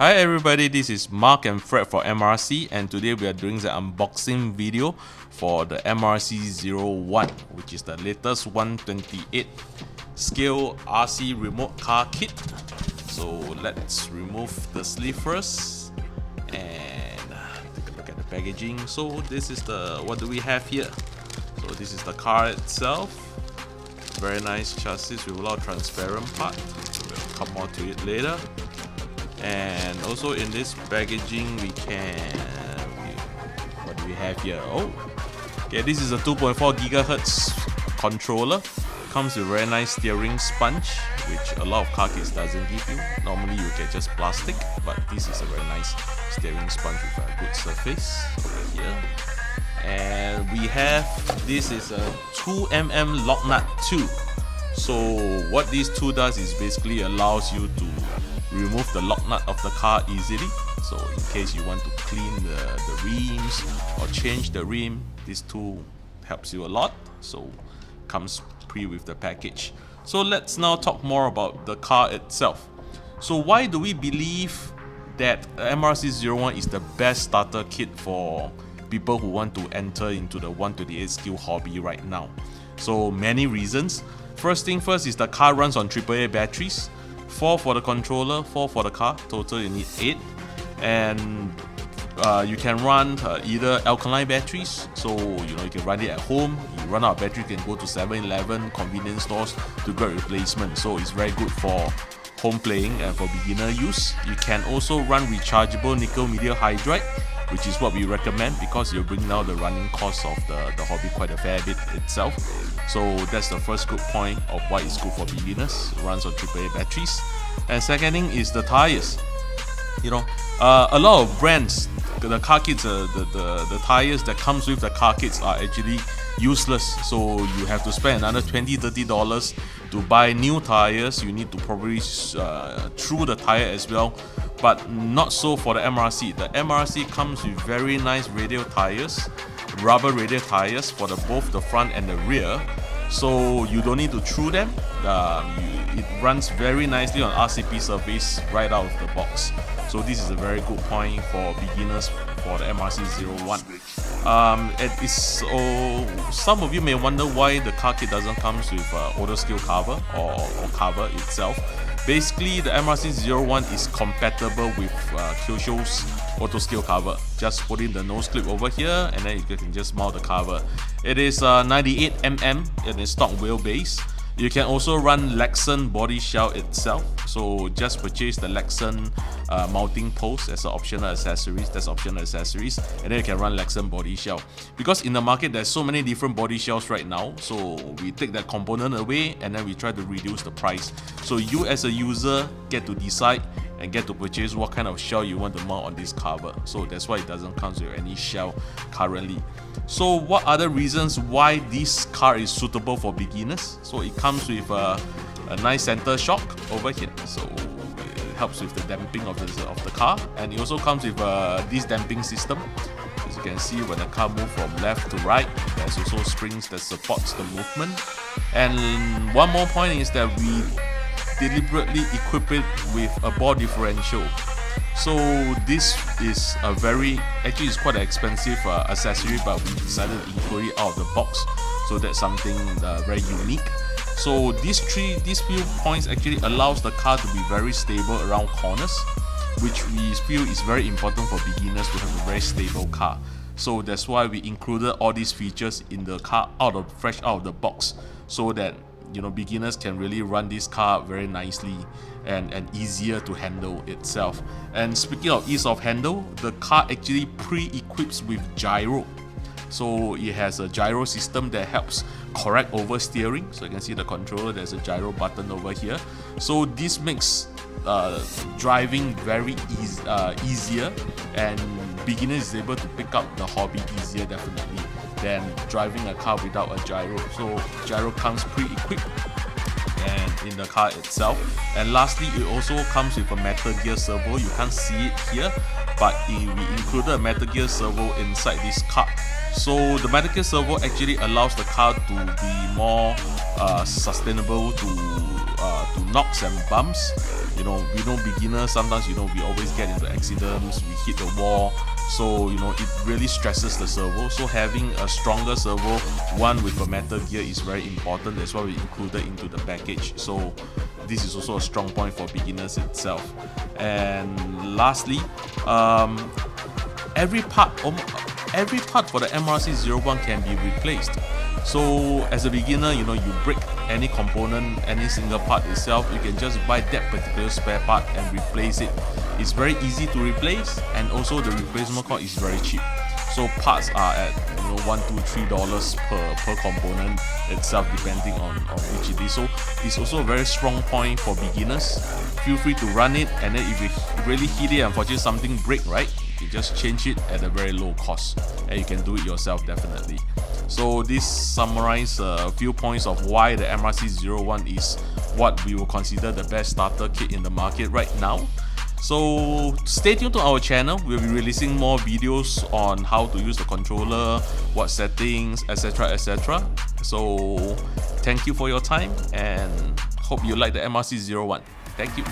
Hi everybody, this is Mark and Fred for MRC, and today we are doing the unboxing video for the MRC01, which is the latest 128 scale RC remote car kit. So let's remove the sleeve first and take a look at the packaging. So this is what do we have here? So this is the car itself. Very nice chassis with a lot of transparent part. We'll come more to it later. And also in this packaging what do we have here? Okay, this is a 2.4 GHz controller. Comes with a very nice steering sponge, which a lot of car kits doesn't give you. Normally you get just plastic, but this is a very nice steering sponge with a good surface over here. And we have, this is a 2mm lock nut 2. So what this tool does is basically allows you to remove the lock nut of the car easily. So in case you want to clean the rims or change the rim, this tool helps you a lot. So comes pre with the package. So let's now talk more about the car itself. So why do we believe that MRC01 is the best starter kit for people who want to enter into the 128 scale hobby right now? So many reasons. First thing first is the car runs on AAA batteries. 4 for the controller, 4 for the car. Total you need 8. And you can run either alkaline batteries, so you can run it at home. You run out of battery, you can go to 7-Eleven convenience stores to get replacement. So it's very good for home playing and for beginner use. You can also run rechargeable nickel metal hydride, which is what we recommend because you'll bring down the running cost of the hobby quite a fair bit itself. So that's the first good point of why it's good for beginners. It runs on AAA batteries. And second thing is the tires. A lot of brands, the car kits, the tires that comes with the car kits are actually useless. So you have to spend another $20-30 to buy new tires. You need to probably through the tire as well. But not so for the MRC. The MRC comes with very nice radial tires, rubber radial tires for both the front and the rear. So you don't need to chew them. It runs very nicely on RCP surface right out of the box. So this is a very good point for beginners for the MRC01. Some of you may wonder why the car kit doesn't come with auto scale cover or cover itself. Basically, the MRC01 is compatible with Kyosho's auto scale cover. Just put in the nose clip over here and then you can just mount the cover. It is 98mm in its stock wheelbase. You can also run Lexan body shell itself. So just purchase the Lexan mounting post as an optional accessories. That's optional accessories, and then you can run Lexan body shell. Because in the market there's so many different body shells right now, so we take that component away and then we try to reduce the price. So you as a user get to decide and get to purchase what kind of shell you want to mount on this cover. So that's why it doesn't come with any shell currently. So what other reasons why this car is suitable for beginners? So it comes with a nice center shock over here, so it helps with the damping of the car, and it also comes with this damping system. As you can see, when the car moves from left to right, there's also springs that supports the movement. And one more point is that we deliberately equip it with a ball differential. So this is actually it's quite an expensive accessory, but we decided to include it out of the box. So that's something very unique. So these few points actually allows the car to be very stable around corners, which we feel is very important for beginners to have a very stable car. So that's why we included all these features in the car fresh out of the box, so that beginners can really run this car very nicely and easier to handle itself. And speaking of ease of handle, the car actually pre-equips with gyro. So it has a gyro system that helps correct oversteering. So you can see the controller, there's a gyro button over here. So this makes driving very easier, and beginners is able to pick up the hobby easier definitely than driving a car without a gyro. So gyro comes pre-equipped and in the car itself. And lastly, it also comes with a Metal Gear servo. You can't see it here, but we included a Metal Gear servo inside this car. So the medical servo actually allows the car to be more sustainable to knocks and bumps. You know, we know beginners sometimes, you know, we always get into accidents, we hit the wall. So, you know, it really stresses the servo. So having a stronger servo, one with a metal gear, is very important. That's why we included into the package. So this is also a strong point for beginners itself. And lastly, every part for the MRC01 can be replaced. So as a beginner, you know, you break any component, any single part itself, you can just buy that particular spare part and replace it. It's very easy to replace, and also the replacement cost is very cheap. So parts are at, you know, $1, $2, $3 per component itself, depending on which it is. So it's also a very strong point for beginners. Feel free to run it, and then if you really hit it, unfortunately something break, right, you just change it at a very low cost, and you can do it yourself definitely. So this summarizes a few points of why the MRC01 is what we will consider the best starter kit in the market right now. So stay tuned to our channel. We'll be releasing more videos on how to use the controller, what settings, etc, etc. So thank you for your time, and hope you like the MRC01. Thank you.